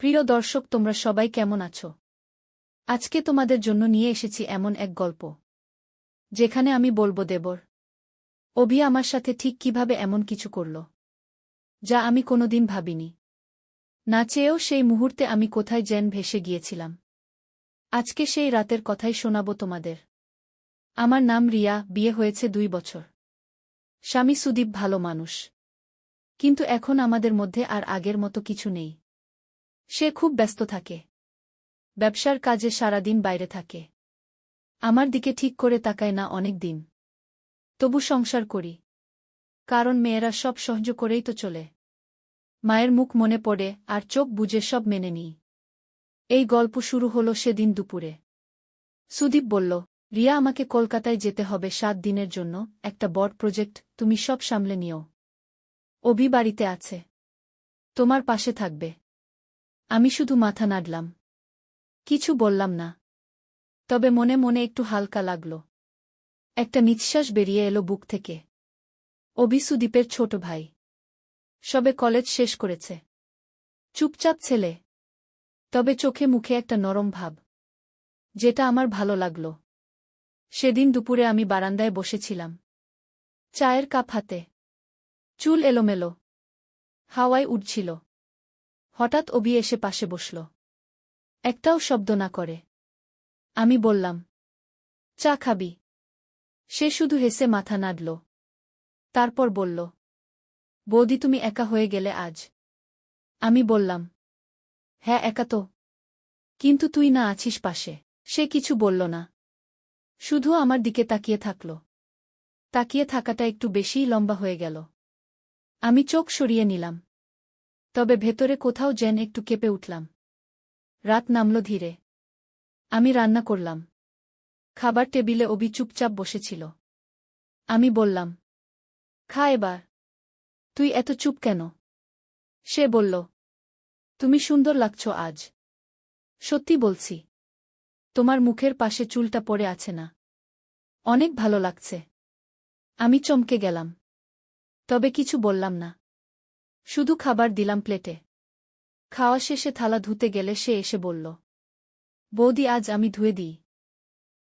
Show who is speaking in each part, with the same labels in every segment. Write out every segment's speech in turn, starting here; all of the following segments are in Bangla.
Speaker 1: প্রিয় দর্শক, তোমরা সবাই কেমন আছো? আজকে তোমাদের জন্য নিয়ে এসেছি এমন এক গল্প, যেখানে আমি বলবো দেবর অভি আমার সাথে ঠিক কিভাবে এমন কিছু করল, যা আমি কোনোদিন ভাবিনি। না চেয়েও সেই মুহূর্তে আমি কোথায় যেন ভেসে গিয়েছিলাম। আজকে সেই রাতের কথাই শোনাবো তোমাদের। আমার নাম রিয়া, বিয়ে হয়েছে 2 বছর। স্বামী সুদীপ ভালো মানুষ, কিন্তু এখন আমাদের মধ্যে আর আগের মতো কিছু নেই। সে খুব ব্যস্ত থাকে, ব্যবসার কাজে সারাদিন বাইরে থাকে। আমার দিকে ঠিক করে তাকায় না অনেক দিন। তবু সংসার করি, কারণ মেয়েরা সব সহ্য করেই তো চলে। মায়ের মুখ মনে পড়ে আর চোখ বুজে সব মেনে নিই। এই গল্প শুরু হলো সেদিন দুপুরে। সুদীপ বলল, রিয়া, আমাকে কলকাতায় যেতে হবে 7 দিনের জন্য, একটা বড় প্রজেক্ট, তুমি সব সামলে নিও। অভি বাড়িতে আছে, তোমার পাশে থাকবে। আমি শুধু মাথা নাড়লাম, কিছু বললাম না। তবে মনে মনে একটু হালকা লাগল। একটা নিঃশ্বাস বেরিয়ে এলো বুক থেকে। অভি সুদীপের ছোট ভাই, সবে কলেজ শেষ করেছে। চুপচাপ ছেলে, তবে চোখে মুখে একটা নরম ভাব, যেটা আমার ভালো লাগল। সেদিন দুপুরে আমি বারান্দায় বসেছিলাম, চায়ের কাপ হাতে, চুল এলোমেলো, হাওয়ায় উড়ছিল। হঠাৎ অভি এসে পাশে বসল, একটাও শব্দ না করে। আমি বললাম, চা খাবি? সে শুধু হেসে মাথা নাড়ল। তারপর বলল, বৌদি, তুমি একা হয়ে গেলে আজ। আমি বললাম, হ্যাঁ, একা তো, কিন্তু তুই না আছিস পাশে। সে কিছু বলল না, শুধু আমার দিকে তাকিয়ে থাকল। তাকিয়ে থাকাটা একটু বেশিই লম্বা হয়ে গেল। আমি চোখ সরিয়ে নিলাম, তবে ভেতরে কোথাও যেন একটু কেঁপে উঠলাম। রাত নামল ধীরে। আমি রান্না করলাম। খাবার টেবিলে অভি চুপচাপ বসেছিল। আমি বললাম, খা এবার। তুই এত চুপ কেন? সে বলল, তুমি সুন্দর লাগছো আজ। সত্যি বলছি, তোমার মুখের পাশে চুলটা পড়ে আছে না, অনেক ভালো লাগছে। আমি চমকে গেলাম, তবে কিছু বললাম না। শুধু খাবার দিলাম প্লেটে। খাওয়া শেষে থালা ধুতে গেলে সে এসে বলল, বৌদি, আজ আমি ধুয়ে দিই,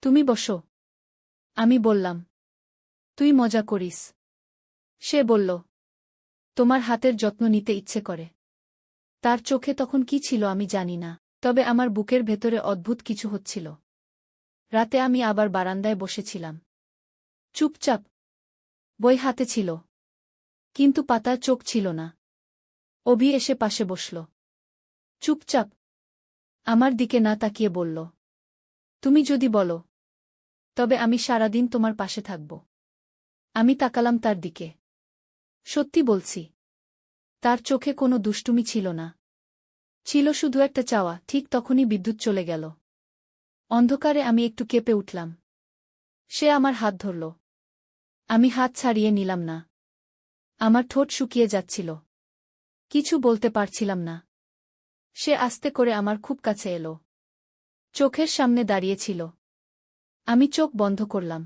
Speaker 1: তুমি বসো। আমি বললাম, তুই মজা করিস। সে বলল, তোমার হাতের যত্ন নিতে ইচ্ছে করে। তার চোখে তখন কি ছিল আমি জানি না, তবে আমার বুকের ভেতরে অদ্ভুত কিছু হচ্ছিল। রাতে আমি আবার বারান্দায় বসেছিলাম, চুপচাপ। বই হাতে ছিল, কিন্তু পাতার চোখ ছিল না। অভি এসে পাশে বসল, চুপচাপ, আমার দিকে না তাকিয়ে বলল, তুমি যদি বলো, তবে আমি সারাদিন তোমার পাশে থাকব। আমি তাকালাম তার দিকে। সত্যি বলছি, তার চোখে কোনো দুষ্টুমি ছিল না, ছিল শুধু একটা চাওয়া। ঠিক তখনই বিদ্যুৎ চলে গেল। অন্ধকারে আমি একটু কেঁপে উঠলাম। সে আমার হাত ধরল। আমি হাত ছাড়িয়ে নিলাম না। আমার ঠোঁট শুকিয়ে যাচ্ছিল, কিছু বলতে পারছিলাম না। সে আস্তে করে আমার খুব কাছে এলো, চোখের সামনে দাঁড়িয়েছিল। আমি চোখ বন্ধ করলাম।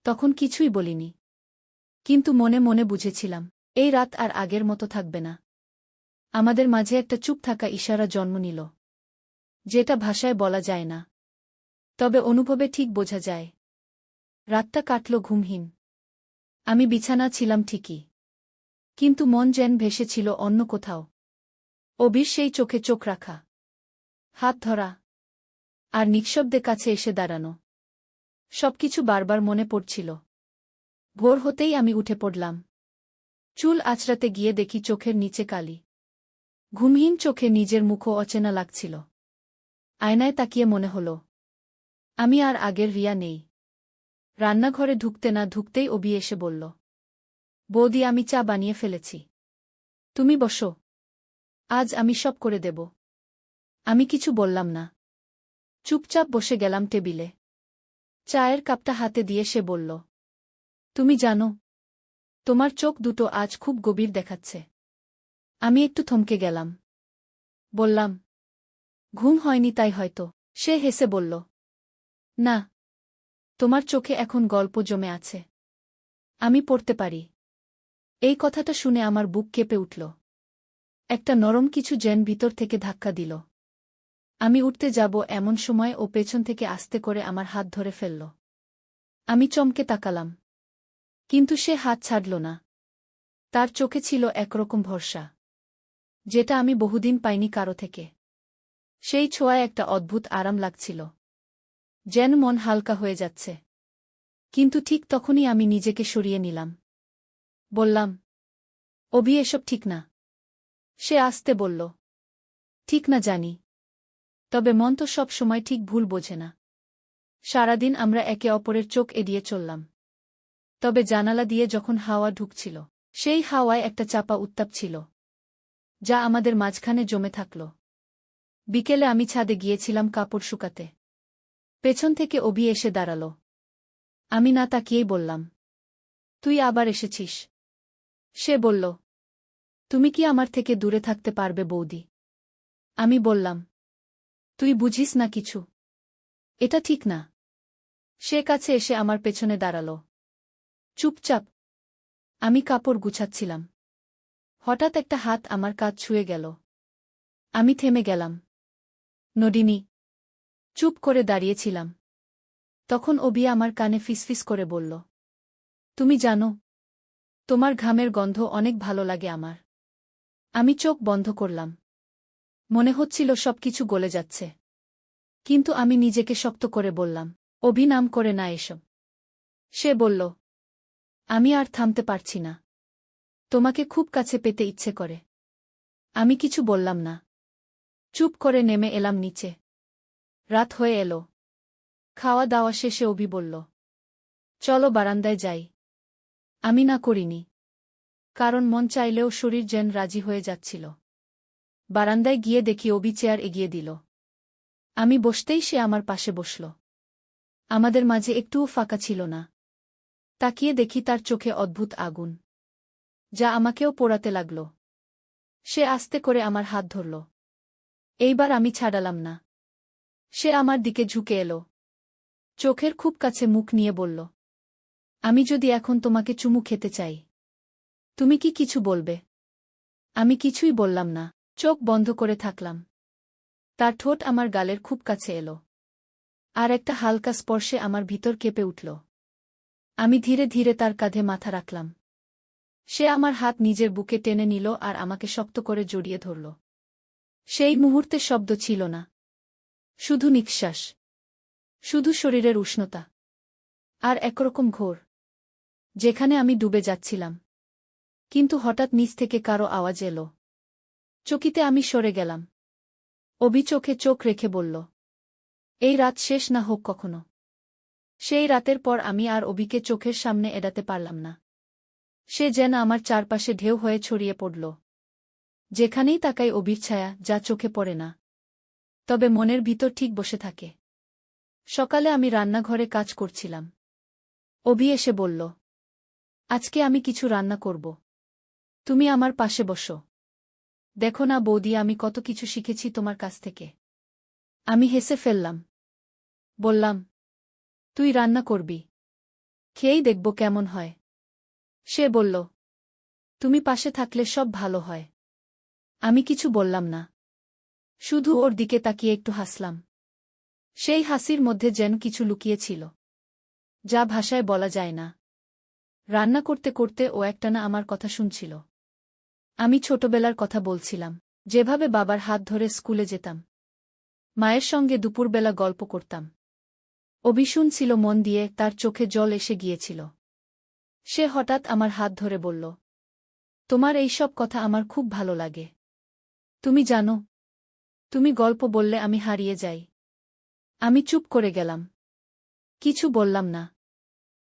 Speaker 1: তখন কিছুই বলিনি, কিন্তু মনে মনে বুঝেছিলাম, এই রাত আর আগের মতো থাকবে না। আমাদের মাঝে একটা চুপ থাকা ইশারা জন্ম নিল, যেটা ভাষায় বলা যায় না, তবে অনুভবে ঠিক বোঝা যায়। রাতটা কাটল ঘুমহীন। আমি বিছানা ছিলাম ঠিকই, কিন্তু মন যেন ভেসেছিল অন্য কোথাও। অভির সেই চোখে চোখ রাখা, হাত ধরা, আর নিঃশব্দে কাছে এসে দাঁড়ানো, সবকিছু বারবার মনে পড়ছিল। ভোর হতেই আমি উঠে পড়লাম। চুল আঁচড়াতে গিয়ে দেখি চোখের নিচে কালি। ঘুমহীন চোখে নিজের মুখও অচেনা লাগছিল। আয়নায় তাকিয়ে মনে হল, আমি আর আগের রিয়া নেই। রান্নাঘরে ঢুকতে না ঢুকতেই অভি এসে বলল, বৌদি, আমি চা বানিয়ে ফেলেছি, তুমি বসো, আজ আমি সব করে দেব। আমি কিছু বললাম না, চুপচাপ বসে গেলাম টেবিলে। চায়ের কাপটা হাতে দিয়ে সে বলল, তুমি জানো, তোমার চোখ দুটো আজ খুব গভীর দেখাচ্ছে। আমি একটু থমকে গেলাম। বললাম, ঘুম হয়নি তাই হয়তো। সে হেসে বলল, না, তোমার চোখে এখন গল্প জমে আছে, আমি পড়তে পারি। এই কথাটা শুনে আমার বুক কেঁপে উঠল। একটা নরম কিছু যেন ভিতর থেকে ধাক্কা দিল। আমি উঠতে যাব এমন সময় ও পেছন থেকে আস্তে করে আমার হাত ধরে ফেলল। আমি চমকে তাকালাম। কিন্তু সে হাত ছাড়ল না। তার চোখে ছিল একরকম ভরসা, যেটা আমি বহুদিন পাইনি কারো থেকে। সেই ছোঁয়ায় একটা অদ্ভুত আরাম লাগছিল, যেন মন হালকা হয়ে যাচ্ছে। কিন্তু ঠিক তখনই আমি নিজেকে সরিয়ে নিলাম। বললাম, অভি, এসব ঠিক না। সে আস্তে বলল, ঠিক না জানি, তবে মন তো সব সময় ঠিক ভুল বোঝে না। সারাদিন আমরা একে অপরের চোখ এড়িয়ে চললাম, তবে জানালা দিয়ে যখন হাওয়া ঢুকছিল, সেই হাওয়ায় একটা চাপা উত্তাপ ছিল, যা আমাদের মাঝখানে জমে থাকল। বিকেলে আমি ছাদে গিয়েছিলাম কাপড় শুকাতে। পেছন থেকে অভি এসে দাঁড়াল। আমি না তাকিয়েই বললাম, তুই আবার এসেছিস? সে বলল, তুমি কি আমার থেকে দূরে থাকতে পারবে বৌদি? আমি বললাম, তুই বুঝিস না কিছু, এটা ঠিক না। সে কাছে এসে আমার পেছনে দাঁড়াল। চুপচাপ। আমি কাপড় গুছাচ্ছিলাম। হঠাৎ একটা হাত আমার কাঁধ ছুঁয়ে গেল। আমি থেমে গেলাম। নডিনী। চুপ করে দাঁড়িয়েছিলাম। তখন অভি আমার কানে ফিসফিস করে বলল, তুমি জানো, তোমার ঘামের গন্ধ অনেক ভালো লাগে আমার। আমি চোখ বন্ধ করলাম। মনে হচ্ছিল সবকিছু গলে যাচ্ছে। কিন্তু আমি নিজেকে শক্ত করে বললাম, অভি, নাম করে না এসব। সে বলল, আমি আর থামতে পারছি না। তোমাকে খুব কাছে পেতে ইচ্ছে করে। আমি কিছু বললাম না। চুপ করে নেমে এলাম নিচে। রাত হয়ে এলো। খাওয়া দাওয়া শেষে অভি বলল, চলো বারান্দায় যাই। আমি না করিনি, কারণ মন চাইলেও শরীর যেন রাজি হয়ে যাচ্ছিল। বারান্দায় গিয়ে দেখি অভি চেয়ার এগিয়ে দিল। আমি বসতেই সে আমার পাশে বসল। আমাদের মাঝে একটুও ফাঁকা ছিল না। তাকিয়ে দেখি তার চোখে অদ্ভুত আগুন, যা আমাকেও পোড়াতে লাগল। সে আস্তে করে আমার হাত ধরল। এইবার আমি ছাড়ালাম না। সে আমার দিকে ঝুঁকে এলো। চোখের খুব কাছে মুখ নিয়ে বলল, আমি যদি এখন তোমাকে চুমু খেতে চাই, তুমি কি কিছু বলবে? আমি কিছুই বললাম না। চোখ বন্ধ করে থাকলাম। তার ঠোঁট আমার গালের খুব কাছে এলো। আর একটা হালকা স্পর্শে আমার ভিতর কেঁপে উঠল। আমি ধীরে ধীরে তার কাঁধে মাথা রাখলাম। সে আমার হাত নিজের বুকে টেনে নিল আর আমাকে শক্ত করে জড়িয়ে ধরল। সেই মুহূর্তে শব্দ ছিল না, শুধু নিঃশ্বাস, শুধু শরীরের উষ্ণতা, আর একরকম ঘোর, যেখানে আমি ডুবে যাচ্ছিলাম। কিন্তু হঠাৎ নিচ থেকে কারো আওয়াজ এলো। চকিতে আমি সরে গেলাম। অভি চোখে চোখ রেখে বলল, এই রাত শেষ না হোক কখনো। সেই রাতের পর আমি আর অভিকে চোখের সামনে এড়াতে পারলাম না। সে যেন আমার চারপাশে ঢেউ হয়ে ছড়িয়ে পড়ল। যেখানেই তাকাই অভির ছায়া, যা চোখে পড়ে না, তবে মনের ভিতর ঠিক বসে থাকে। সকালে আমি রান্নাঘরে কাজ করছিলাম। অভি এসে বলল, আজকে আমি কিছু রান্না করব, তুমি আমার পাশে বসো। দেখো না বৌদি, আমি কত কিছু শিখেছি তোমার কাছ থেকে। আমি হেসে ফেললাম। বললাম, তুই রান্না করবি? খেয়েই দেখব কেমন হয়। সে বলল, তুমি পাশে থাকলে সব ভালো হয়। আমি কিছু বললাম না, শুধু ওর দিকে তাকিয়ে একটু হাসলাম। সেই হাসির মধ্যে যেন কিছু লুকিয়েছিল, যা ভাষায় বলা যায় না। রান্না করতে করতে ও একটানা আমার কথা শুনছিল। আমি ছোটবেলার কথা বলছিলাম, যেভাবে বাবার হাত ধরে স্কুলে যেতাম, মায়ের সঙ্গে দুপুরবেলা গল্প করতাম। অভি শুনছিল মন দিয়ে, তার চোখে জল এসে গিয়েছিল। সে হঠাৎ আমার হাত ধরে বলল, তোমার এই সব কথা আমার খুব ভালো লাগে। তুমি জানো, তুমি গল্প বললে আমি হারিয়ে যাই। আমি চুপ করে গেলাম। কিছু বললাম না,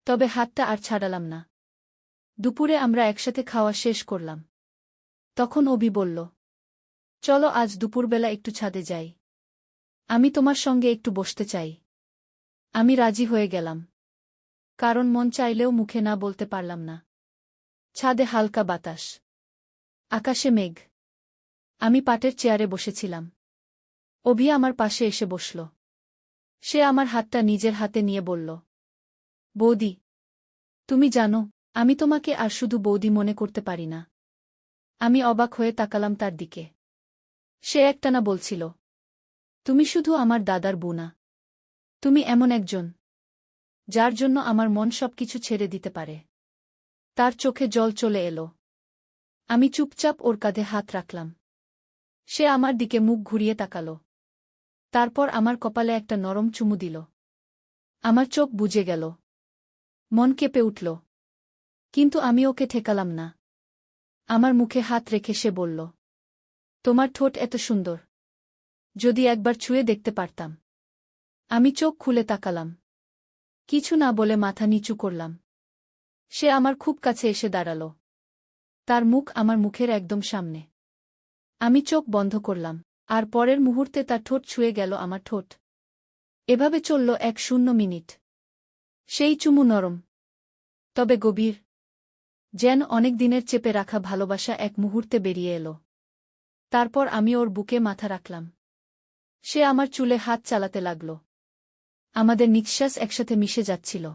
Speaker 1: তবে হাতটা আর ছাড়ালাম না। দুপুরে আমরা একসাথে খাওয়া শেষ করলাম। তখন অভি বলল, চলো আজ দুপুরবেলা একটু ছাদে যাই। আমি তোমার সঙ্গে একটু বসতে চাই। আমি রাজি হয়ে গেলাম, কারণ মন চাইলেও মুখে না বলতে পারলাম না। ছাদে হালকা বাতাস, আকাশে মেঘ। আমি পাটের চেয়ারে বসেছিলাম। অভি আমার পাশে এসে বসল। সে আমার হাতটা নিজের হাতে নিয়ে বলল, বৌদি, তুমি জানো, আমি তোমাকে আর শুধু বৌদি মনে করতে পারি না। আমি অবাক হয়ে তাকালাম তার দিকে। সে একটানা বলছিল, তুমি শুধু আমার দাদার বউ না, তুমি এমন একজন যার জন্য আমার মন সবকিছু ছেড়ে দিতে পারে। তার চোখে জল চলে এলো। আমি চুপচাপ ওর কাঁধে হাত রাখলাম। সে আমার দিকে মুখ ঘুরিয়ে তাকাল। তারপর আমার কপালে একটা নরম চুমু দিল। আমার চোখ বুজে গেল। মন কেঁপে উঠল। কিন্তু আমি ওকে ঠেকালাম না। আমার মুখে হাত রেখে সে বলল, তোমার ঠোঁট এত সুন্দর, যদি একবার ছুঁয়ে দেখতে পারতাম। আমি চোখ খুলে তাকালাম। কিছু না বলে মাথা নিচু করলাম। সে আমার খুব কাছে এসে দাঁড়াল। তার মুখ আমার মুখের একদম সামনে। আমি চোখ বন্ধ করলাম, আর পরের মুহূর্তে তার ঠোঁট ছুঁয়ে গেল আমার ঠোঁট। এভাবে চলল 1-0 মিনিট। সেই চুমু নরম, তবে গভীর, যেন অনেক দিনের চেপে রাখা ভালোবাসা এক মুহূর্তে বেরিয়ে এলো। তারপর আমি ওর বুকে মাথা রাখলাম। সে আমার চুলে হাত চালাতে লাগল। আমাদের নিঃশ্বাস একসাথে মিশে যাচ্ছিল।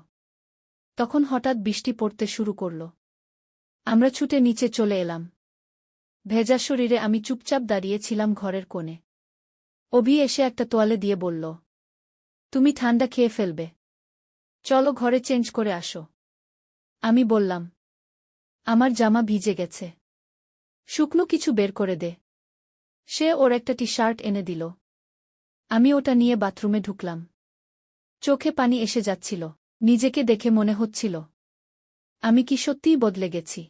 Speaker 1: তখন হঠাৎ বৃষ্টি পড়তে শুরু করল। আমরা ছুটে নিচে চলে এলাম। ভেজা শরীরে আমি চুপচাপ দাঁড়িয়েছিলাম ঘরের কোণে। অভি এসে একটা তোয়ালে দিয়ে বলল, তুমি ঠান্ডা খেয়ে ফেলবে, চলো ঘরে চেঞ্জ করে আসো। আমি বললাম, আমার জামা ভিজে গেছে, শুকনো কিছু বের করে দে। সে ওর একটা টি-শার্ট এনে দিল। আমি ওটা নিয়ে বাথরুমে ঢুকলাম। চোখে পানি এসে যাচ্ছিল। নিজেকে দেখে মনে হচ্ছিল, আমি কি সত্যিই বদলে গেছি,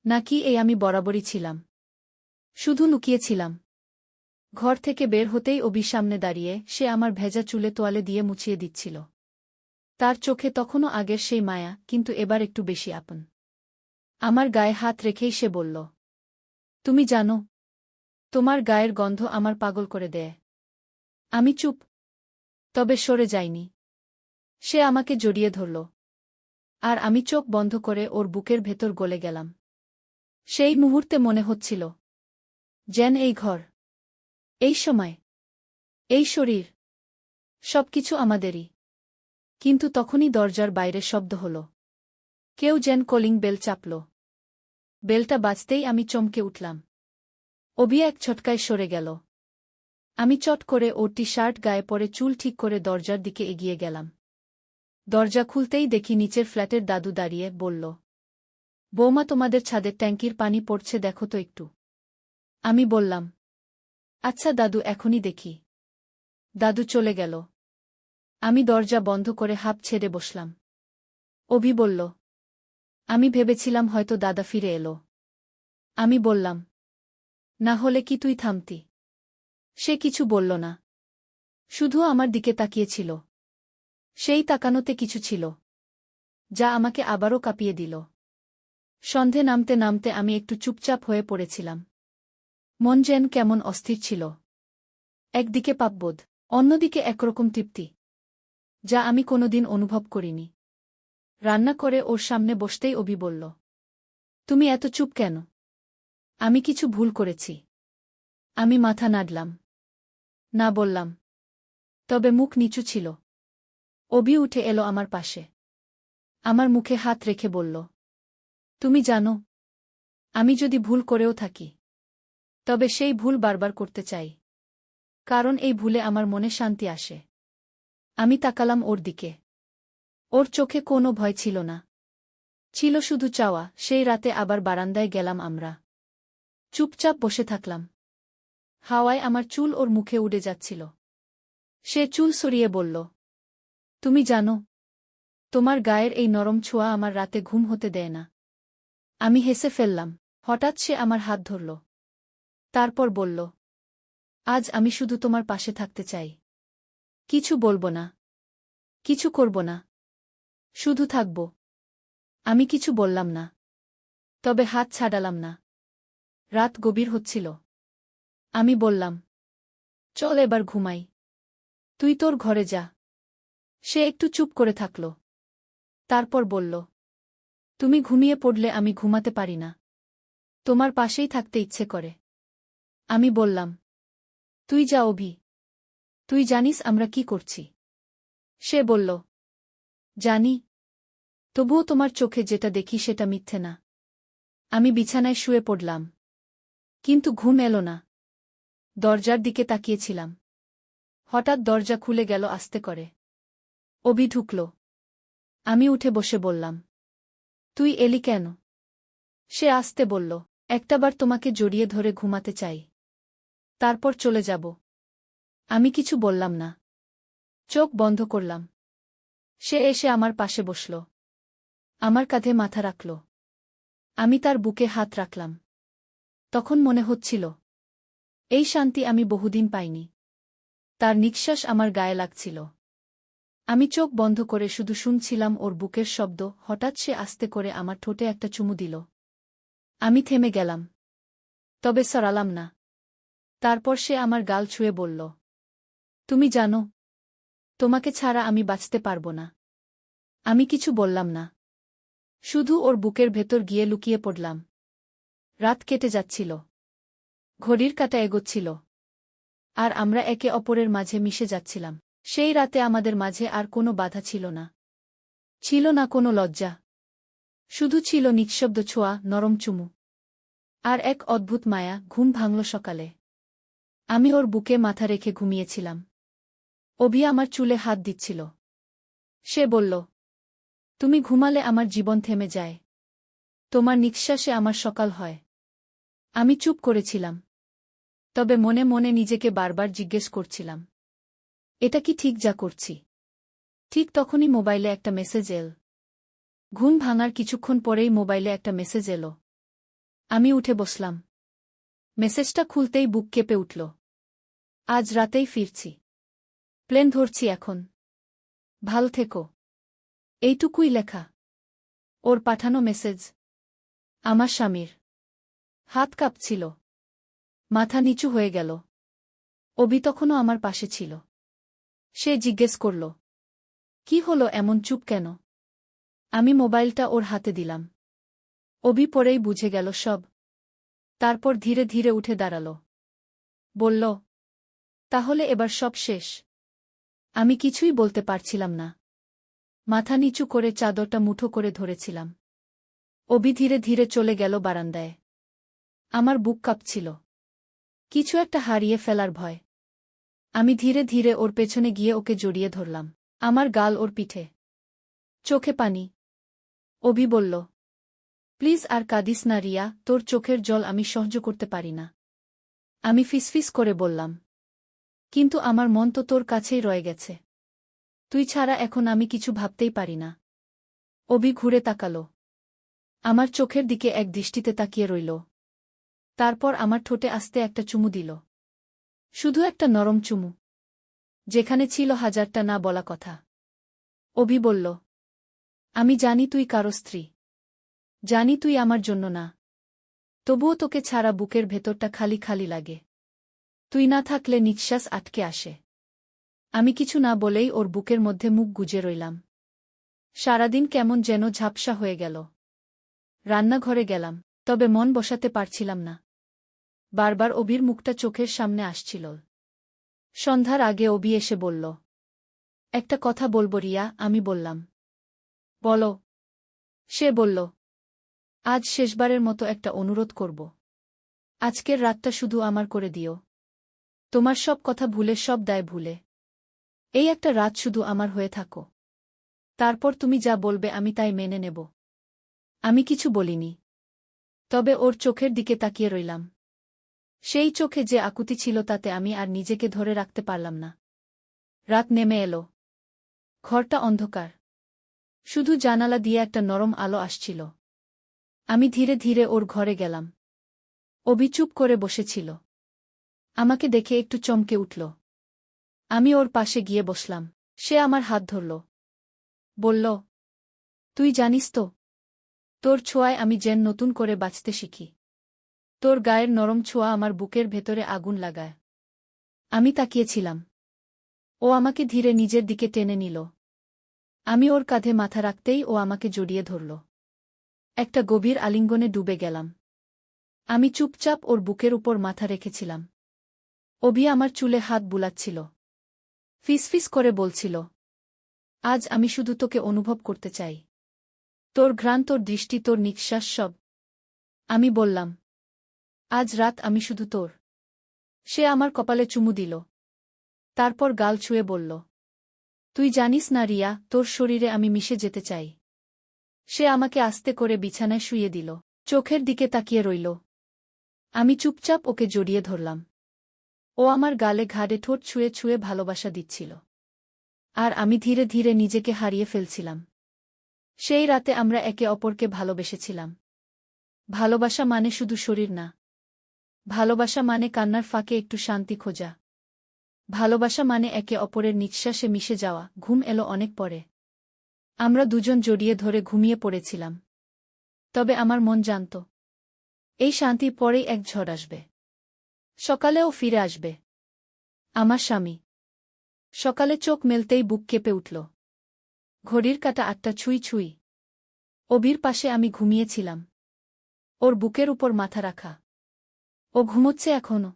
Speaker 1: নাকি এই আমি বরাবরই ছিলাম, শুধু লুকিয়েছিলাম। ঘর থেকে বের হতেই অভির সামনে দাঁড়িয়ে সে আমার ভেজা চুলে তোয়ালে দিয়ে মুছিয়ে দিচ্ছিল। তার চোখে তখনও আগের সেই মায়া, কিন্তু এবার একটু বেশি আপন। আমার গায়ে হাত রেখেই সে বলল, তুমি জানো, তোমার গায়ের গন্ধ আমার পাগল করে দেয়। আমি চুপ, তবে সরে যাইনি। সে আমাকে জড়িয়ে ধরল, আর আমি চোখ বন্ধ করে ওর বুকের ভেতর গলে গেলাম। সেই মুহূর্তে মনে হচ্ছিল, যেন এই ঘর, এই সময়, এই শরীর, সবকিছু আমাদেরই। কিন্তু তখনই দরজার বাইরে শব্দ হল। কেউ যেন কলিং বেল চাপল। বেলটা বাজতেই আমি চমকে উঠলাম। অভি এক ঝটকায় সরে গেল। আমি চট করে ওর টি-শার্ট গায়ে পরে চুল ঠিক করে দরজার দিকে এগিয়ে গেলাম। দরজা খুলতেই দেখি নিচের ফ্ল্যাটের দাদু দাঁড়িয়ে বলল, বৌমা, তোমাদের ছাদের ট্যাঙ্কির পানি পড়ছে, দেখো তো একটু। আমি বললাম, আচ্ছা দাদু, এখনই দেখি। দাদু চলে গেল। আমি দরজা বন্ধ করে হাঁপ ছেড়ে বসলাম। অভি বলল, আমি ভেবেছিলাম হয়তো দাদা ফিরে এলো। আমি বললাম, না হলে কি তুই থামতি? সে কিছু বলল না, শুধু আমার দিকে তাকিয়েছিল। সেই তাকানোতে কিছু ছিল, যা আমাকে আবারও কাঁপিয়ে দিল। সন্ধে নামতে নামতে আমি একটু চুপচাপ হয়ে পড়েছিলাম। মন যেন কেমন অস্থির ছিল। একদিকে পাপবোধ, অন্যদিকে একরকম তৃপ্তি, যা আমি কোনোদিন অনুভব করিনি। রান্না করে ওর সামনে বসতেই অভি বলল, তুমি এত চুপ কেন? আমি কিছু ভুল করেছি? আমি মাথা নাড়লাম, না বললাম, তবে মুখ নিচু ছিল। অভি উঠে এলো আমার পাশে। আমার মুখে হাত রেখে বলল, তুমি জানো, আমি যদি ভুল করেও থাকি, তবে সেই ভুল বারবার করতে চাই, কারণ এই ভুলে আমার মনে শান্তি আসে। আমি তাকালাম ওর দিকে। ওর চোখে কোনো ভয় ছিল না, ছিল শুধু চাওয়া। সেই রাতে আবার বারান্দায় গেলাম আমরা। চুপচাপ বসে থাকলাম। হাওয়ায় আমার চুল ওর মুখে উড়ে যাচ্ছিল। সে চুল সরিয়ে বলল, তুমি জানো, তোমার গায়ের এই নরম ছোঁয়া আমার রাতে ঘুম হতে দেয় না। আমি হেসে ফেললাম। হঠাৎ সে আমার হাত ধরল। তারপর বলল, আজ আমি শুধু তোমার পাশে থাকতে চাই। কিছু বলবো না, কিছু করব না, শুধু থাকব। আমি কিছু বললাম না, তবে হাত ছাড়ালাম না। রাত গভীর হচ্ছিল। আমি বললাম, চল এবার ঘুমাই, তুই তোর ঘরে যা। সে একটু চুপ করে থাকল। তারপর বলল, তুমি ঘুমিয়ে পড়লে আমি ঘুমাতে পারি না, তোমার পাশেই থাকতে ইচ্ছে করে। আমি বললাম, তুই যা অভি, তুই জানিস আমরা কি করছি। সে বলল, জানি, তবুও তোমার চোখে যেটা দেখি সেটা মিথ্যে না। আমি বিছানায় শুয়ে পড়লাম। কিন্তু ঘুম এলো না। দরজার দিকে তাকিয়েছিলাম। হঠাৎ দরজা খুলে গেল আস্তে করে। অভি ঢুকল। আমি উঠে বসে বললাম, তুই এলি কেন? সে আস্তে বলল, একটাবার তোমাকে জড়িয়ে ধরে ঘুমাতে চাই। তারপর চলে যাব। আমি কিছু বললাম না। চোখ বন্ধ করলাম। সে এসে আমার পাশে বসল। আমার কাঁধে মাথা রাখল। আমি তার বুকে হাত রাখলাম। তখন মনে হচ্ছিল, এই শান্তি আমি বহুদিন পাইনি। তার নিঃশ্বাস আমার গায়ে লাগছিল। আমি চোখ বন্ধ করে শুধু শুনছিলাম ওর বুকের শব্দ। হঠাৎ সে আস্তে করে আমার ঠোঁটে একটা চুমু দিল। আমি থেমে গেলাম। তবে সরালাম না। তারপর সে আমার গাল ছুঁয়ে বলল, তুমি জানো, তোমাকে ছাড়া আমি বাঁচতে পারব না। আমি কিছু বললাম না। শুধু ওর বুকের ভেতর গিয়ে লুকিয়ে পড়লাম। রাত কেটে যাচ্ছিল। ঘড়ির কাঁটা এগোচ্ছিল। আর আমরা একে অপরের মাঝে মিশে যাচ্ছিলাম। সেই রাতে আমাদের মাঝে আর কোনো বাধা ছিল না। ছিল না কোনো লজ্জা। শুধু ছিল নিঃশব্দ ছোঁয়া, নরম চুমু। আর এক অদ্ভুত মায়া। ঘুম ভাঙল সকালে। আমি ওর বুকে মাথা রেখে ঘুমিয়েছিলাম। অভি আমার চুলে হাত দিচ্ছিল। সে বলল, তুমি ঘুমালে আমার জীবন থেমে যায়। তোমার নিঃশ্বাসে আমার সকাল হয়। আমি চুপ করেছিলাম। তবে মনে মনে নিজেকে বারবার জিজ্ঞেস করছিলাম, এটা কি ঠিক যা করছি? ঠিক তখনই মোবাইলে একটা মেসেজ এল। ঘুম ভাঙার কিছুক্ষণ পরেই মোবাইলে একটা মেসেজ এলো। আমি উঠে বসলাম। মেসেজটা খুলতেই বুক কেঁপে উঠল। আজ রাতেই ফিরছি। প্লেন ধরছি এখন। ভালো থেকো। এইটুকুই লেখা। ওর পাঠানো মেসেজ। আমার স্বামীর। হাত কাঁপছিল। মাথা নিচু হয়ে গেল। অভি তখনও আমার পাশে ছিল। সে জিজ্ঞেস করল, কি হলো, এমন চুপ কেন? আমি মোবাইলটা ওর হাতে দিলাম। অভি পরেই বুঝে গেল সব। তারপর ধীরে ধীরে উঠে দাঁড়াল। বলল, তাহলে এবার সব শেষ? আমি কিছুই বলতে পারছিলাম না। মাথা নিচু করে চাদরটা মুঠো করে ধরেছিলাম। অভি ধীরে ধীরে চলে গেল বারান্দায়। আমার বুক কাঁপছিল। কিছু একটা হারিয়ে ফেলার ভয়। আমি ধীরে ধীরে ওর পেছনে গিয়ে ওকে জড়িয়ে ধরলাম। আমার গাল ওর পিঠে। চোখে পানি। অভি বলল, প্লিজ আর কাঁদিস না রিয়া, তোর চোখের জল আমি সহ্য করতে পারি না। আমি ফিসফিস করে বললাম, কিন্তু আমার মন তো তোর কাছেই রয়ে গেছে। তুই ছাড়া এখন আমি কিছু ভাবতেই পারি না। অভি ঘুরে তাকালো। আমার চোখের দিকে এক দৃষ্টিতে তাকিয়ে রইল। তারপর আমার ঠোঁটে আস্তে একটা চুমু দিল। শুধু একটা নরম চুমু, যেখানে ছিল হাজারটা না বলা কথা। অভি বলল, আমি জানি তুই কারো স্ত্রী। জানি তুই আমার জন্য না। তবুও তোকে ছাড়া বুকের ভেতরটা খালি খালি লাগে। তুই না থাকলে নিঃশ্বাস আটকে আসে। আমি কিছু না বলেই ওর বুকের মধ্যে মুখ গুজে রইলাম। সারাদিন কেমন যেন ঝাপসা হয়ে গেল। রান্নাঘরে গেলাম, তবে মন বসাতে পারছিলাম না। বারবার অভির মুখটা চোখের সামনে আসছিল। সন্ধ্যার আগে অভি এসে বলল, একটা কথা বলবো রিয়া। আমি বললাম, বলো। সে বলল, আজ শেষবারের মতো একটা অনুরোধ করব। আজকের রাতটা শুধু আমার করে দিও। তোমার সব কথা ভুলে, সব দায় ভুলে। এই একটা রাত শুধু আমার হয়ে থাকো। তারপর তুমি যা বলবে আমি তাই মেনে নেব। আমি কিছু বলিনি। তবে ওর চোখের দিকে তাকিয়ে রইলাম। সেই চোখে যে আকুতি ছিল তাতে আমি আর নিজেকে ধরে রাখতে পারলাম না। রাত নেমে এলো। ঘরটা অন্ধকার। শুধু জানালা দিয়ে একটা নরম আলো আসছিল। আমি ধীরে ধীরে ওর ঘরে গেলাম। অভি চুপ করে বসেছিল। আমাকে দেখে একটু চমকে উঠল। আমি ওর পাশে গিয়ে বসলাম। সে আমার হাত ধরল। বলল, তুই জানিস তো, তোর ছোঁয়ায় আমি যেন নতুন করে বাঁচতে শিখি। তোর গায়ের নরম ছোঁয়া আমার বুকের ভেতরে আগুন লাগায়। আমি তাকিয়েছিলাম। ও আমাকে ধীরে নিজের দিকে টেনে নিল। আমি ওর কাঁধে মাথা রাখতেই ও আমাকে জড়িয়ে ধরল। একটা গভীর আলিঙ্গনে ডুবে গেলাম। আমি চুপচাপ ওর বুকের উপর মাথা রেখেছিলাম। অভি আমার চুলে হাত বুলাচ্ছিল। ফিসফিস করে বলছিল, আজ আমি শুধু তোকে অনুভব করতে চাই। তোর ঘ্রাণ, তোর দৃষ্টি, তোর নিঃশ্বাস, সব। আমি বললাম, আজ রাত আমি শুধু তোর। সে আমার কপালে চুমু দিল। তারপর গাল ছুঁয়ে বলল, তুই জানিস না রিয়া, তোর শরীরে আমি মিশে যেতে চাই। সে আমাকে আস্তে করে বিছানায় শুইয়ে দিল। চোখের দিকে তাকিয়ে রইল। আমি চুপচাপ ওকে জড়িয়ে ধরলাম। ও আমার গালে ঘাড়ে ঠোঁট ছুঁয়ে ছুঁয়ে ভালোবাসা দিচ্ছিল। আর আমি ধীরে ধীরে নিজেকে হারিয়ে ফেলছিলাম। সেই রাতে আমরা একে অপরকে ভালোবেসেছিলাম। ভালোবাসা মানে শুধু শরীর না। ভালোবাসা মানে কান্নার ফাঁকে একটু শান্তি খোঁজা। ভালোবাসা মানে একে অপরের নিঃশ্বাসে মিশে যাওয়া। ঘুম এলো অনেক পরে। আমরা দুজন জড়িয়ে ধরে ঘুমিয়ে পড়েছিলাম। তবে আমার মন জানত, এই শান্তির পরেই এক ঝড় আসবে। সকালেও ফিরে আসবে আমার স্বামী। সকালে চোখ মেলতেই বুক কেঁপে উঠল। ঘড়ির কাঁটা ৮টা ছুঁই ছুঁই। অবির পাশে আমি ঘুমিয়েছিলাম, ওর বুকের উপর মাথা রাখা। ও ঘুমোচ্ছে এখনো।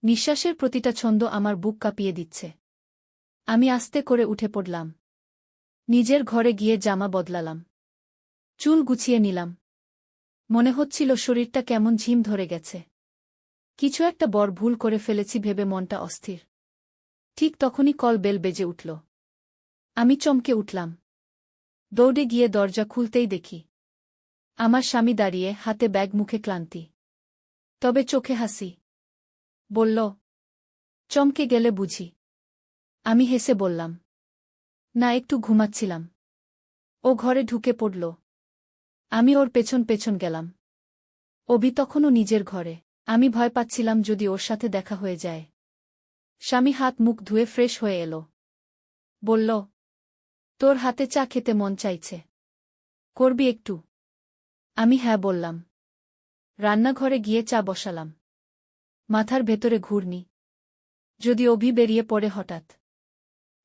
Speaker 1: নিঃশ্বাসের প্রতিটা ছন্দ আমার বুক কাঁপিয়ে দিচ্ছে। আমি আস্তে করে উঠে পড়লাম। নিজের ঘরে গিয়ে জামা বদলালাম। চুল গুছিয়ে নিলাম। মনে হচ্ছিল শরীরটা কেমন ঝিম ধরে গেছে। কিছু একটা বড় ভুল করে ফেলেছি ভেবে মনটা অস্থির। ঠিক তখনই কল বেল বেজে উঠল। আমি চমকে উঠলাম। দৌড়ে গিয়ে দরজা খুলতেই দেখি আমার স্বামী দাঁড়িয়ে, হাতে ব্যাগ, মুখে ক্লান্তি, তবে চোখে হাসি। বলল, চমকে গেলে বুঝি? আমি হেসে বললাম, না, একটু ঘুমাচ্ছিলাম। ও ঘরে ঢুকে পড়ল। আমি ওর পেছন পেছন গেলাম। অভি তখনও নিজের ঘরে। আমি ভয় পাচ্ছিলাম যদি ওর সাথে দেখা হয়ে যায়। স্বামী হাত মুখ ধুয়ে ফ্রেশ হয়ে এলো। বলল, তোর হাতে চা খেতে মন চাইছে, করবি একটু? আমি হ্যাঁ বললাম। রান্নাঘরে গিয়ে চা বসালাম। মাথার ভেতরে ঘূর্ণি, যদি অভি বেরিয়ে পড়ে হঠাৎ,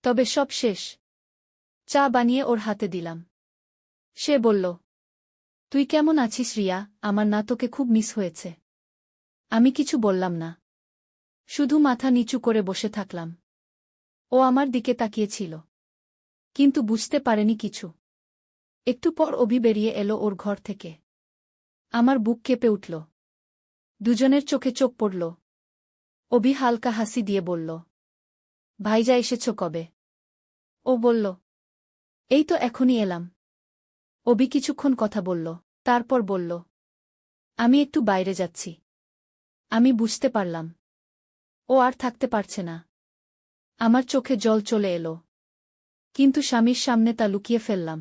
Speaker 1: তবে সব শেষ। চা বানিয়ে ওর হাতে দিলাম। সে বলল, তুই কেমন আছিস রিয়া? আমার না তোকে খুব মিস হয়েছে। আমি কিছু বললাম না, শুধু মাথা নিচু করে বসে থাকলাম। ও আমার দিকে তাকিয়েছিল, কিন্তু বুঝতে পারেনি কিছু। একটু পর অভি বেরিয়ে এলো ওর ঘর থেকে। আমার বুক কেঁপে উঠল। দুজনের চোখে চোখ পড়ল। অভি হালকা হাসি দিয়ে বলল, ভাইজা এসেছ কবে? ও বলল, এই তো এখনই এলাম। অভি কিছুক্ষণ কথা বলল, তারপর বলল, আমি একটু বাইরে যাচ্ছি। আমি বুঝতে পারলাম ও আর থাকতে পারছে না। আমার চোখে জল চলে এলো, কিন্তু স্বামীর সামনে তা লুকিয়ে ফেললাম।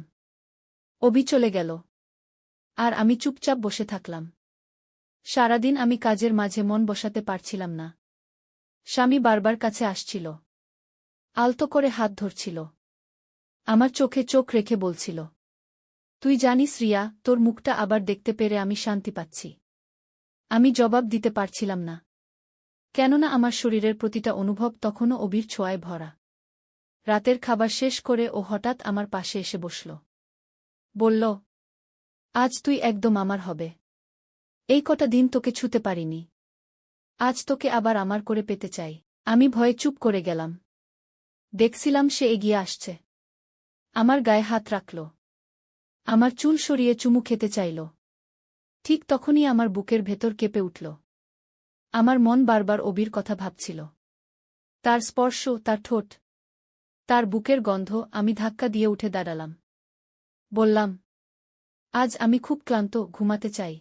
Speaker 1: অভি চলে গেল, আর আমি চুপচাপ বসে থাকলাম। সারাদিন আমি কাজের মাঝে মন বসাতে পারছিলাম না। স্বামী বারবার কাছে আসছিল, আলতো করে হাত ধরছিল, আমার চোখে চোখ রেখে বলছিল, তুই জানিস রিয়া, তোর মুখটা আবার দেখতে পেরে আমি শান্তি পাচ্ছি। আমি জবাব দিতে পারছিলাম না, কেননা আমার শরীরের প্রতিটা অনুভব তখনও অভির ছোঁয়ায় ভরা। রাতের খাবার শেষ করে ও হঠাৎ আমার পাশে এসে বসল। বলল, আজ তুই একদম আমার হবে। এই কটা দিন তোকে ছুতে পারিনি, আজ তোকে আবার আমার করে পেতে চাই। আমি ভয়ে চুপ করে গেলাম। দেখছিলাম সে এগিয়ে আসছে, আমার গায়ে হাত রাখল, আমার চুল সরিয়ে চুমু খেতে চাইল। ঠিক তখনই আমার বুকের ভেতর কেঁপে উঠল। আমার মন বারবার অভির কথা ভাবছিল, তার স্পর্শ, তার ঠোঁট, তার বুকের গন্ধ। আমি ধাক্কা দিয়ে উঠে দাঁড়ালাম। বললাম, আজ আমি খুব ক্লান্ত, ঘুমাতে চাই।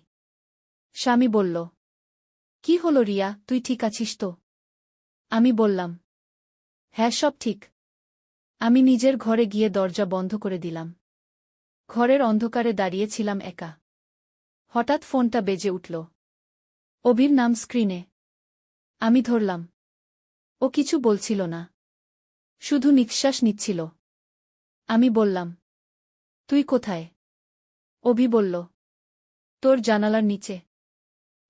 Speaker 1: স্বামী বলল, কি হলো রিয়া, তুই ঠিক আছিস তো? আমি বললাম, হ্যাঁ, সব ঠিক। আমি নিজের ঘরে গিয়ে দরজা বন্ধ করে দিলাম। ঘরের অন্ধকারে দাঁড়িয়েছিলাম একা। হঠাৎ ফোনটা বেজে উঠল। অভির নাম স্ক্রিনে। আমি ধরলাম। ও কিছু বলছিল না, শুধু নিঃশ্বাস নিচ্ছিল। আমি বললাম, তুই কোথায়? অভি বলল, তোর জানালার নিচে।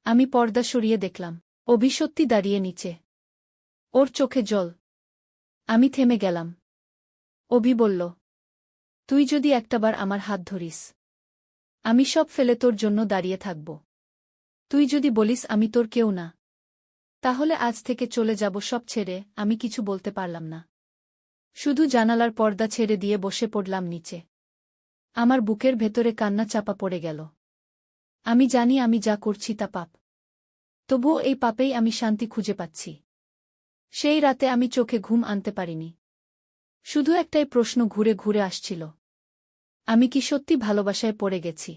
Speaker 1: আমি পর্দা সরিয়ে দেখলাম, অভি সত্যি দাঁড়িয়ে নিচে, ওর চোখে জল। আমি থেমে গেলাম। অভি বলল, তুই যদি একটাবার আমার হাত ধরিস, আমি সব ফেলে তোর জন্য দাঁড়িয়ে থাকব। তুই যদি বলিস আমি তোর কেউ না, তাহলে আজ থেকে চলে যাব সব ছেড়ে। আমি কিছু বলতে পারলাম না, শুধু জানালার পর্দা ছেড়ে দিয়ে বসে পড়লাম নিচে। আমার বুকের ভেতরে কান্না চাপা পড়ে গেল। আমি জানি আমি যা করছি তা পাপ। তবুও এই পাপেই আমি শান্তি খুঁজে পাচ্ছি। সেই রাতে আমি চোখে ঘুম আনতে পারিনি। শুধু একটাই প্রশ্ন ঘুরে ঘুরে আসছিল, আমি কি সত্যি ভালোবাসায় পড়ে গেছি?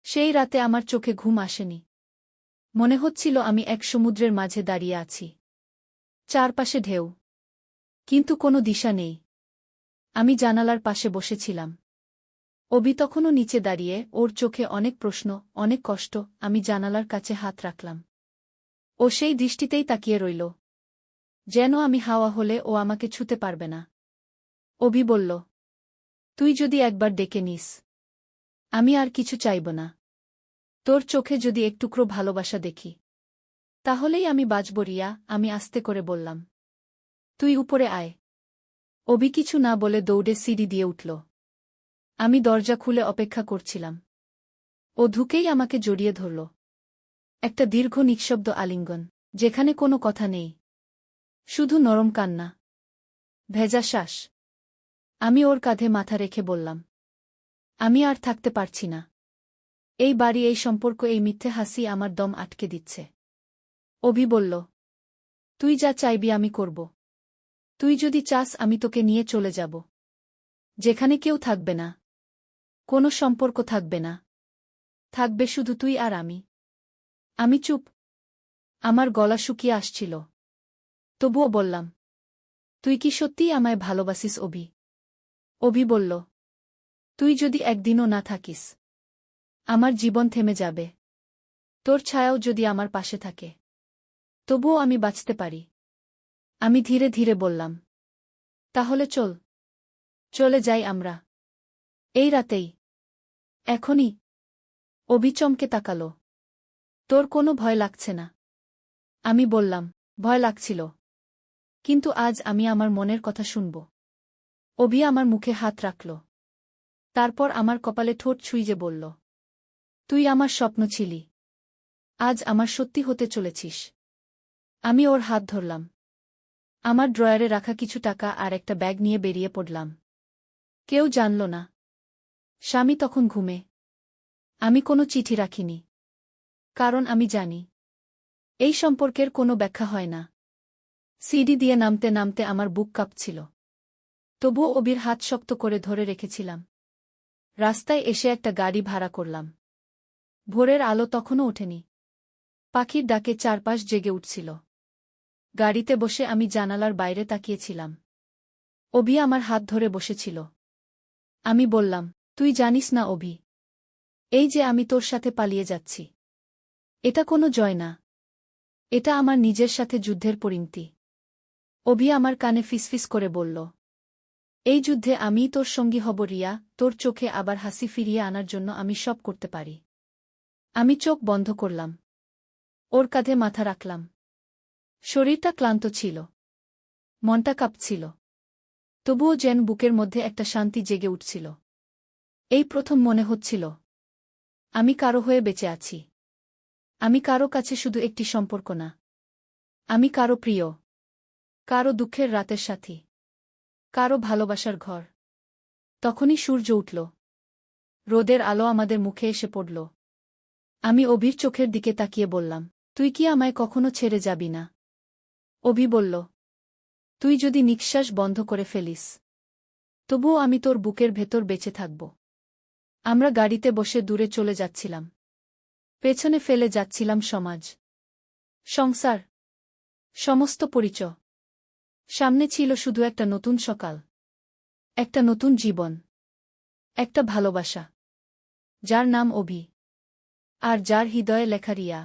Speaker 1: সেই রাতে আমার চোখে ঘুম আসেনি। মনে হচ্ছিল আমি এক সমুদ্রের মাঝে দাঁড়িয়ে আছি, চারপাশে ঢেউ, কিন্তু কোনো দিশা নেই। আমি জানালার পাশে বসেছিলাম। অভি তখনও নিচে দাঁড়িয়ে, ওর চোখে অনেক প্রশ্ন, অনেক কষ্ট। আমি জানালার কাছে হাত রাখলাম। ও সেই দৃষ্টিতেই তাকিয়ে রইল, যেন আমি হাওয়া হলে ও আমাকে ছুতে পারবে না। অভি বলল, তুই যদি একবার ডেকে নিস, আমি আর কিছু চাইব না। তোর চোখে যদি একটুকরো ভালোবাসা দেখি, তাহলেই আমি বাঁচব রিয়া। আমি আস্তে করে বললাম, তুই উপরে আয়। অভি কিছু না বলে দৌড়ে সিঁড়ি দিয়ে উঠল। আমি দরজা খুলে অপেক্ষা করছিলাম। ও ঢুকেই আমাকে জড়িয়ে ধরল। একটা দীর্ঘ নিঃশব্দ আলিঙ্গন, যেখানে কোনো কথা নেই, শুধু নরম কান্না, ভেজা শ্বাস। আমি ওর কাঁধে মাথা রেখে বললাম, আমি আর থাকতে পারছি না। এই বাড়ি, এই সম্পর্ক, এই মিথ্যে হাসি আমার দম আটকে দিচ্ছে। অভি বলল, তুই যা চাইবি আমি করব। তুই যদি চাস আমি তোকে নিয়ে চলে যাব, যেখানে কেউ থাকবে না, কোনো সম্পর্ক থাকবে না, থাকবে শুধু তুই আর আমি। আমি চুপ। আমার গলা শুকিয়ে আসছিল। তবুও বললাম, তুই কি সত্যিই আমায় ভালোবাসিস অভি? অভি বলল, তুই যদি একদিনও না থাকিস, আমার জীবন থেমে যাবে। তোর ছায়াও যদি আমার পাশে থাকে, তবুও আমি বাঁচতে পারি। আমি ধীরে ধীরে বললাম, তাহলে চল, চলে যাই আমরা, এই রাতেই, এখনই। অভি চমকে তাকাল। তোর কোনো ভয় লাগছে না? আমি বললাম, ভয় লাগছিল, কিন্তু আজ আমি আমার মনের কথা শুনব। অভি আমার মুখে হাত রাখল। তারপর আমার কপালে ঠোঁট ছুঁইয়ে বলল, তুই আমার স্বপ্ন ছিলি, আজ আমার সত্যি হতে চলেছিস। আমি ওর হাত ধরলাম। আমার ড্রয়ারে রাখা কিছু টাকা আর একটা ব্যাগ নিয়ে বেরিয়ে পড়লাম। কেউ জানল না। স্বামী তখন ঘুমে। আমি কোনো চিঠি রাখিনি, কারণ আমি জানি, এই সম্পর্কের কোনো ব্যাখ্যা হয় না। সিঁড়ি দিয়ে নামতে নামতে আমার বুক কাঁপছিল। তবুও অভির হাত শক্ত করে ধরে রেখেছিলাম। রাস্তায় এসে একটা গাড়ি ভাড়া করলাম। ভোরের আলো তখনও ওঠেনি। পাখির ডাকে চারপাশ জেগে উঠছিল। গাড়িতে বসে আমি জানালার বাইরে তাকিয়েছিলাম। অভি আমার হাত ধরে বসেছিল। আমি বললাম, তুই জানিস না অভি, এই যে আমি তোর সাথে পালিয়ে যাচ্ছি, এটা কোনো জয় না, এটা আমার নিজের সাথে যুদ্ধের পরিণতি। অভি আমার কানে ফিসফিস করে বলল, এই যুদ্ধে আমিই তোর সঙ্গী হব রিয়া, তোর চোখে আবার হাসি ফিরিয়ে আনার জন্য আমি সব করতে পারি। আমি চোখ বন্ধ করলাম। ওর কাঁধে মাথা রাখলাম। শরীরটা ক্লান্ত ছিল, মনটা কাঁপছিল, তবুও যেন বুকের মধ্যে একটা শান্তি জেগে উঠছিল। এই প্রথম মনে হচ্ছিল, আমি কারো হয়ে বেঁচে আছি। আমি কারো কাছে শুধু একটি সম্পর্ক না, আমি কারো প্রিয়, কারো দুঃখের রাতের সাথী, কারো ভালোবাসার ঘর। তখনই সূর্য উঠল। রোদের আলো আমাদের মুখে এসে পড়ল। আমি অভির চোখের দিকে তাকিয়ে বললাম, তুই কি আমায় কখনো ছেড়ে যাবি না? অভি বলল, তুই যদি নিঃশ্বাস বন্ধ করে ফেলিস, তবুও আমি তোর বুকের ভেতর বেঁচে থাকব। আমরা গাড়িতে বসে দূরে চলে যাচ্ছিলাম। পেছনে ফেলে যাচ্ছিলাম সমাজ, সংসার, সমস্ত পরিচয়। সামনে ছিল শুধু একটা নতুন সকাল, একটা নতুন জীবন, একটা ভালোবাসা, যার নাম অভি, আর যার হৃদয়ে লেখা রিয়া।